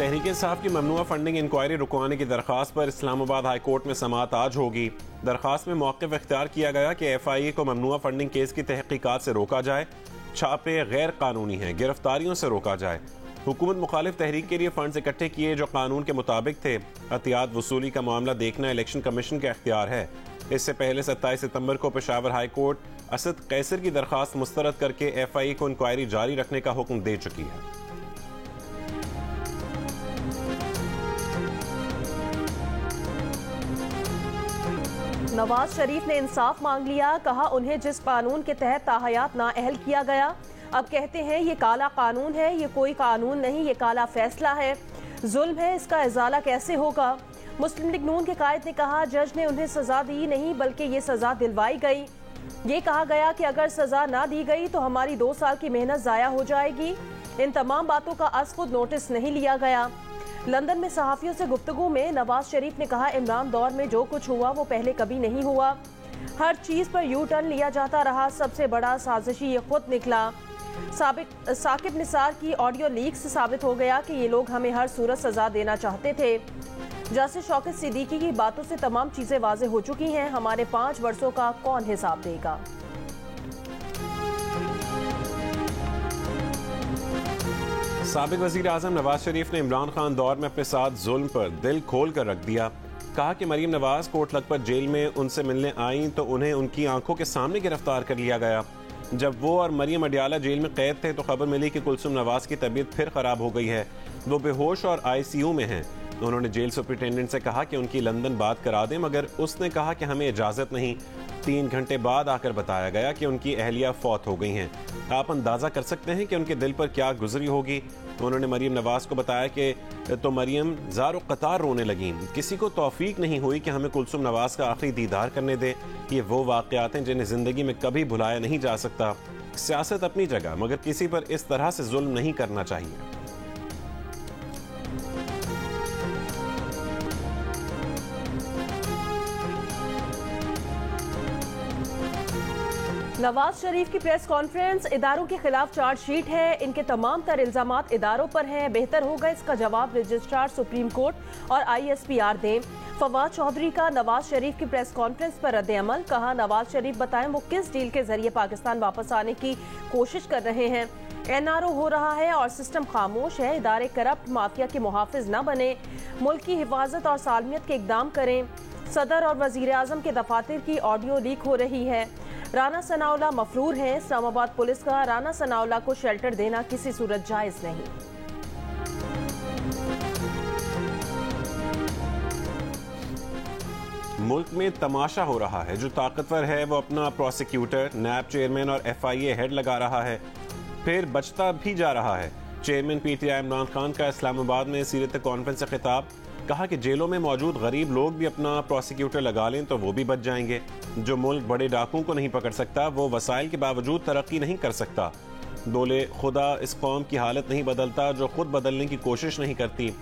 तहरीक इंसाफ की ममनुआ funding inquiry रुकवाने की दरख्वास्त पर इस्लामाबाद हाई कोर्ट में समाअत आज होगी। दरख्वास्त में मौक़िफ़ इख्तियार किया गया कि FIA को ममनुआ फंडिंग केस की तहकीकात से रोका जाए, छापे गैर कानूनी हैं, गिरफ्तारियों से रोका जाए। हुकूमत मुखालिफ तहरीक के लिए फंड्स इकट्ठे किए जो कानून के मुताबिक थे। एहतियात वसूली का मामला देखना इलेक्शन कमीशन का इख्तियार है। इससे पहले 27 सितंबर को पेशावर हाई कोर्ट असद कैसर की दरख्वास्त मुस्तरद करके FIA को इंक्वायरी जारी रखने का हुक्म दे चुकी है। नवाज शरीफ ने इंसाफ मांग लिया, कहा उन्हें जिस कानून के तहत ताहयात नाअहल किया गया, अब कहते हैं ये काला कानून है। ये कोई कानून नहीं, ये काला फैसला है, जुल्म है, इसका इजाला कैसे होगा। मुस्लिम लीग नून के कायद ने कहा जज ने उन्हें सजा दी नहीं बल्कि ये सजा दिलवाई गई। ये कहा गया कि अगर सजा ना दी गई तो हमारी 2 साल की मेहनत जाया हो जाएगी। इन तमाम बातों का अज़ खुद नोटिस नहीं लिया गया। लंदन में सहाफ़ियों से गुफ्तगू में नवाज शरीफ ने कहा इमरान दौर में जो कुछ हुआ वो पहले कभी नहीं हुआ। हर चीज़ पर यू टर्न लिया जाता रहा, सबसे बड़ा साजिशी ये खुद निकला। साकिब निसार की ऑडियो लीक से साबित हो गया कि ये लोग हमें हर सूरत सजा देना चाहते थे। जस्टिस शौकत सिद्दीकी की बातों से तमाम चीज़ें वाज़ेह हो चुकी हैं। हमारे 5 वर्षों का कौन हिसाब देगा। साबिक वज़ीर आज़म नवाज शरीफ ने इमरान खान दौर में अपने साथ जुल्म पर दिल खोल कर रख दिया। कहा कि मरीम नवाज कोट लखपत जेल में उनसे मिलने आईं तो उन्हें उनकी आंखों के सामने गिरफ्तार कर लिया गया। जब वो और मरीम अडियाला जेल में कैद थे तो खबर मिली कि कुलसुम नवाज की तबीयत फिर खराब हो गई है, वो बेहोश और ICU में हैं। उन्होंने जेल सुपरिटेंडेंट से कहा कि उनकी लंदन बात करा दें, मगर उसने कहा कि हमें इजाज़त नहीं। 3 घंटे बाद आकर बताया गया कि उनकी अहलिया फौत हो गई हैं। आप अंदाज़ा कर सकते हैं कि उनके दिल पर क्या गुजरी होगी। उन्होंने मरीम नवाज को बताया कि तो मरीम ज़ारो कतार रोने लगी। किसी को तौफीक नहीं हुई कि हमें कुलसुम नवाज का आखिरी दीदार करने दे। ये वो वाक़यात हैं जिन्हें ज़िंदगी में कभी भुलाया नहीं जा सकता। सियासत अपनी जगह, मगर किसी पर इस तरह से जुल्म नहीं करना चाहिए। नवाज शरीफ की प्रेस कॉन्फ्रेंस, इदारों के खिलाफ चार्जशीट है, इनके तमाम तर इल्जामात इदारों पर हैं। बेहतर होगा इसका जवाब रजिस्ट्रार सुप्रीम कोर्ट और ISPR दें। फवाद चौधरी का नवाज शरीफ की प्रेस कॉन्फ्रेंस पर रद्द-ए-अमल, कहा नवाज शरीफ बताएं वो किस डील के जरिए पाकिस्तान वापस आने की कोशिश कर रहे हैं। NRO हो रहा है और सिस्टम खामोश है। इदारे करप्ट माफिया के मुहाफिज न बने, मुल्क की हिफाजत और सालमियत के इकदाम करें। सदर और वजीर आजम के दफातर की ऑडियो लीक हो रही है। राना सनाउल्लाह मफरूर हैं। इस्लामाबाद पुलिस का राना सनाउल्लाह को शेल्टर देना किसी सूरत जायज नहीं। मुल्क में तमाशा हो रहा है। जो ताकतवर है वो अपना प्रोसिक्यूटर, नैब चेयरमैन और FIA हेड लगा रहा है, फिर बचता भी जा रहा है। चेयरमैन PTI इमरान खान का इस्लामाबाद में सीरत कॉन्फ्रेंस से खिताब, कहा कि जेलों में मौजूद गरीब लोग भी अपना प्रोसिक्यूटर लगा लें तो वो भी बच जाएंगे। जो मुल्क बड़े डाकुओं को नहीं पकड़ सकता वो वसाइल के बावजूद तरक्की नहीं कर सकता। बोले खुदा इस कौम की हालत नहीं बदलता जो खुद बदलने की कोशिश नहीं करती।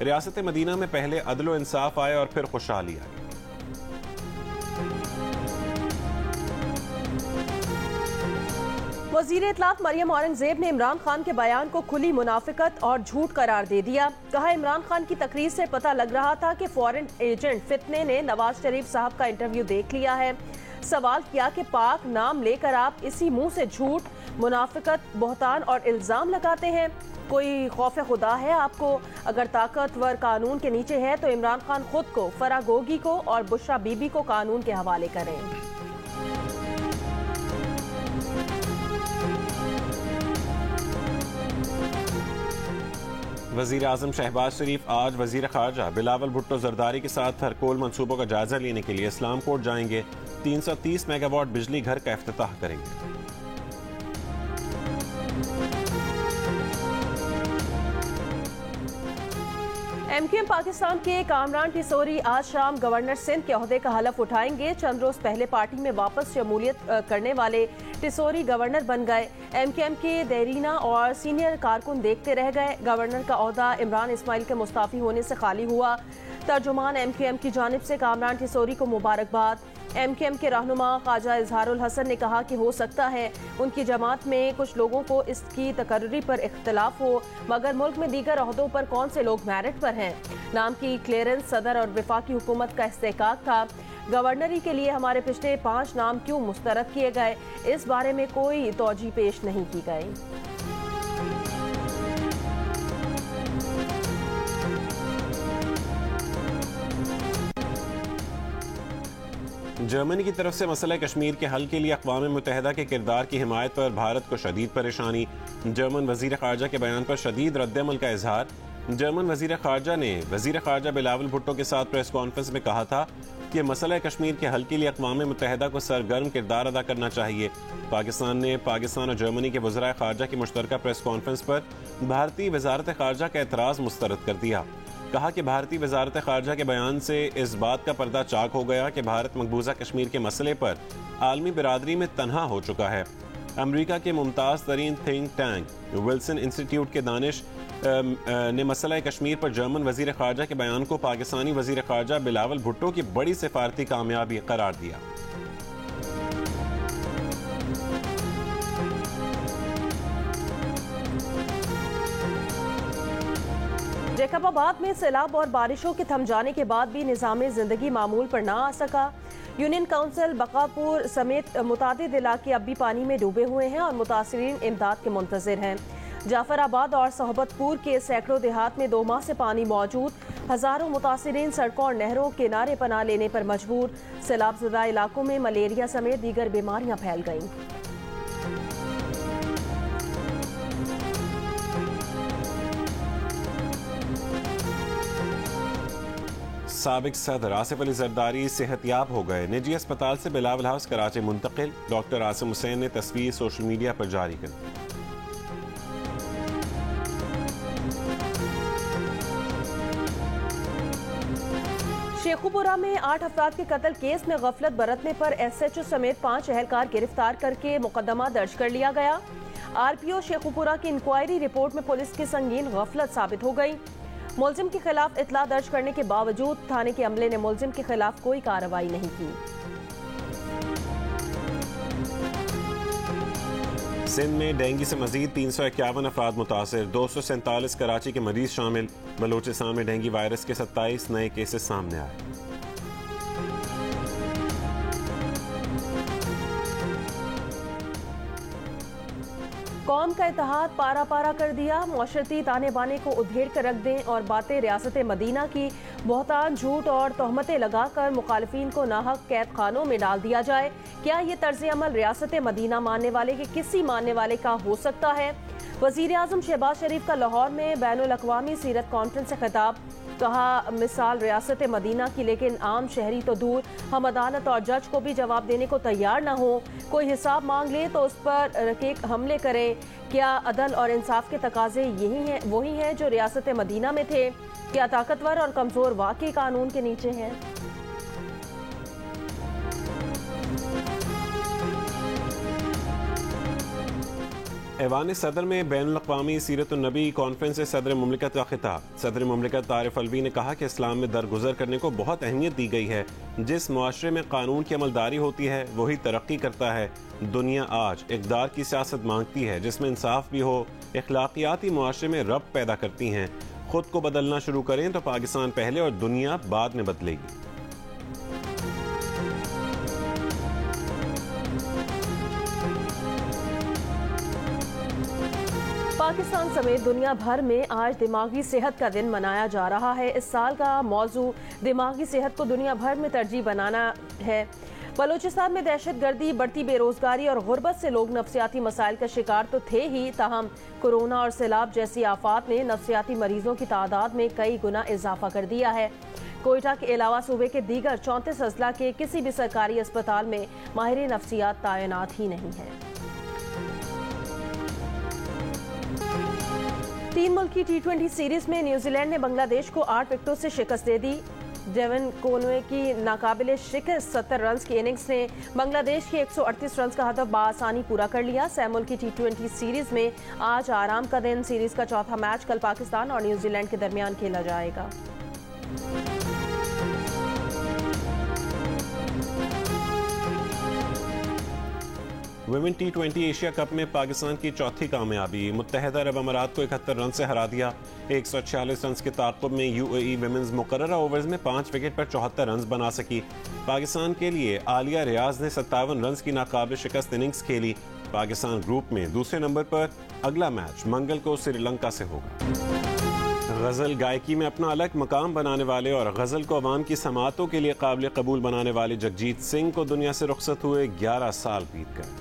रियासत मदीना में पहले अदल व इंसाफ आए और फिर खुशहाली आई। वज़ीर इत्तलात मरियम औरंगजेब ने इमरान खान के बयान को खुली मुनाफिकत और झूठ करार दे दिया। कहा इमरान खान की तकरीर से पता लग रहा था कि फॉरेन एजेंट फितने ने नवाज शरीफ साहब का इंटरव्यू देख लिया है। सवाल किया कि पाक नाम लेकर आप इसी मुंह से झूठ, मुनाफिकत, बहतान और इल्ज़ाम लगाते हैं। कोई खौफ खुदा है आपको? अगर ताकतवर कानून के नीचे है तो इमरान खान खुद को, फराह गोगी को और बुशरा बीबी को कानून के हवाले करें। वज़ीर आज़म शहबाज शरीफ आज वज़ीर ख़ारजा बिलावल भुट्टो जरदारी के साथ हरकोल मंसूबों का जायजा लेने के लिए इस्लाम कोर्ट जाएंगे। 330 मेगावाट बिजली घर का इफ्तिताह करेंगे। MQM पाकिस्तान के कामरान टिसोरी आज शाम गवर्नर सिंध के ओहदे का हलफ उठाएंगे। चंद रोज पहले पार्टी में वापस शमूलियत करने वाले टिसोरी गवर्नर बन गए। MKM के देरीना और सीनियर कारकुन देखते रह गए। गवर्नर का ओहदा इमरान इस्माइल के मुस्ताफी होने से खाली हुआ। तर्जुमान MKM की जानिब से कामरान टिसोरी को मुबारकबाद। MKM के रहनुमा ख्वाजा इजहारुल हसन ने कहा कि हो सकता है उनकी जमात में कुछ लोगों को इसकी तकर्री पर इख्तलाफ हो, मगर मुल्क में दीगर ओहदों पर कौन से लोग मेरिट पर हैं। नाम की क्लियरेंस सदर और वफाकी हुकूमत का इस्तेहकाक था। गवर्नरी के लिए हमारे पिछले 5 नाम क्यों मुस्तरद किए गए, इस बारे में कोई तौजी पेश नहीं की गई। जर्मनी की तरफ से मसला कश्मीर के हल के लिए अक़वाम मुत्तहिदा के किरदार की हिमायत पर भारत को शदीद परेशानी। जर्मन वज़ीर ख़ारजा के बयान पर शदीद रद्दअमल का इजहार। जर्मन वज़ीर ख़ारजा ने वज़ीर ख़ारजा बिलावल भुट्टो के साथ प्रेस कॉन्फ्रेंस में कहा था कि मसला कश्मीर के हल के लिए अक़वाम मुत्तहिदा को सरगर्म किरदार अदा करना चाहिए। पाकिस्तान ने पाकिस्तान और जर्मनी के वज़राए ख़ारजा की मुश्तरका प्रेस कॉन्फ्रेंस पर भारतीय वज़ारत ख़ारजा का एतराज़ मुस्तरद कर दिया। कहा कि भारतीय वज़ारत ख़ारजा के बयान से इस बात का पर्दा चाक हो गया कि भारत मकबूजा कश्मीर के मसले पर आलमी बिरादरी में तन्हा हो चुका है। अमरीका के मुमताज़ तरीन थिंक टैंक विल्सन इंस्टीट्यूट के दानिश ने मसला कश्मीर पर जर्मन वज़ीर ख़ारजा के बयान को पाकिस्तानी वज़ीर ख़ारजा बिलावल भुट्टो की बड़ी सिफारती कामयाबी करार दिया। जैकबाबाद में सैलाब और बारिशों के थम जाने के बाद भी निज़ाम जिंदगी मामूल पर ना आ सका। यूनियन काउंसिल बकापुर समेत मुतादिद इलाके अब भी पानी में डूबे हुए हैं और मुतासिरीन इमदाद के मुंतज़िर हैं। जाफराबाद और सोहबतपुर के सैकड़ों देहात में 2 माह से पानी मौजूद। हजारों मुतासिरीन सड़कों और नहरों किनारे पनाह लेने पर मजबूर। सैलाबज़दा इलाकों में मलेरिया समेत दीगर बीमारियां फैल गईं। साबिक सदर आसिफ अली जरदारी सेहतयाब हो गए। निजी अस्पताल से बिलावल हाउस कराची मुंतकिल। डॉक्टर आसिम हुसैन ने तस्वीर सोशल मीडिया पर जारी कर दी। शेखुपुरा में 8 अफराद के कत्ल केस में गफलत बरतने पर SHO समेत 5 अहलकार गिरफ्तार करके मुकदमा दर्ज कर लिया गया। RPO शेखुपुरा की इंक्वायरी रिपोर्ट में पुलिस की संगीन गफलत साबित हो गई। मुलजिम के खिलाफ इतला दर्ज करने के बावजूद थाने के अमले ने मुलजिम के खिलाफ कोई कार्रवाई नहीं की। सिंध में डेंगू से मजीद 351 अफराद मुतासिर। 247 कराची के मरीज शामिल। बलोचिस्तान में डेंगू वायरस के 27 नए केसेस सामने आए। कौम का इत्तेहाद पारा पारा कर दिया। मुआशरती ताने बाने को उधेड़ कर रख दें और बातें रियासत मदीना की बहतान झूठ और तहमतें लगाकर मुखालिफिन को नाहक कैद खानों में डाल दिया जाए। क्या ये तर्ज अमल रियासत मदीना मानने वाले के किसी मानने वाले का हो सकता है? वज़ीर आज़म शहबाज शरीफ का लाहौर में बैनुल अक़वामी सीरत कॉन्फ्रेंस से खिताब। कहा मिसाल रियासत मदीना की, लेकिन आम शहरी तो दूर, हम अदालत और जज को भी जवाब देने को तैयार ना हो। कोई हिसाब मांग ले तो उस पर रकीक हमले करें। क्या अदल और इंसाफ के तकाजे वही हैं जो रियासत मदीना में थे? क्या ताकतवर और कमजोर वाकई कानून के नीचे हैं? ऐवान सदर में बैनुल अक़वामी सीरत नबी कॉन्फ्रेंस से सदर मुमलिकत का खिताब। सदर मुमलिकत तारिफ अलवी ने कहा कि इस्लाम में दरगुजर करने को बहुत अहमियत दी गई है। जिस मुआशरे में कानून की अमलदारी होती है वही तरक्की करता है। दुनिया आज इक़दार की सियासत मांगती है जिसमें इंसाफ भी हो। अखलाकियाती मुआशरे में रब पैदा करती हैं। खुद को बदलना शुरू करें तो पाकिस्तान पहले और दुनिया बाद में बदलेगी। पाकिस्तान समेत दुनिया भर में आज दिमागी सेहत का दिन मनाया जा रहा है। इस साल का मौजू दिमागी सेहत को दुनिया भर में तरजीह बनाना है। बलूचिस्तान में दहशतगर्दी, बढ़ती बेरोजगारी और गुर्बत से लोग नफ्सियाती मसाइल का शिकार तो थे ही, ताहम कोरोना और सैलाब जैसी आफात ने नफ्सियाती मरीजों की तादाद में कई गुना इजाफा कर दिया है। कोयटा के अलावा सूबे के दीगर 34 अजला के किसी भी सरकारी अस्पताल में माहिर नफ्सियात तैनात ही नहीं है। 3 मुल्की T20 सीरीज में न्यूजीलैंड ने बांग्लादेश को 8 विकेटों से शिकस्त दे दी। डेवन कोनवे की नाकाबिले शिकस्त 70 रन की इनिंग्स ने बांग्लादेश के 138 रन का हदफ बासानी पूरा कर लिया। सैमुअल की T20 सीरीज में आज आराम का दिन। सीरीज का चौथा मैच कल पाकिस्तान और न्यूजीलैंड के दरमियान खेला जाएगा। वुमेन T20 एशिया कप में पाकिस्तान की चौथी कामयाबी। मुत्तहदा अरब अमारात को 71 रन से हरा दिया। 146 रन के ताक़ुब में UAE विमेंस मुकर्ररा ओवर्स में 5 विकेट पर 74 रन बना सकी। पाकिस्तान के लिए आलिया रियाज ने 57 रन की नाकाबिल शिकस्त इनिंग्स खेली। पाकिस्तान ग्रुप में दूसरे नंबर पर। अगला मैच मंगल को श्रीलंका से होगा। गज़ल गायकी में अपना अलग मकाम बनाने वाले और गज़ल को अवाम की समातों के लिए काबिल कबूल बनाने वाले जगजीत सिंह को दुनिया से रुखसत हुए 11 साल बीत गए।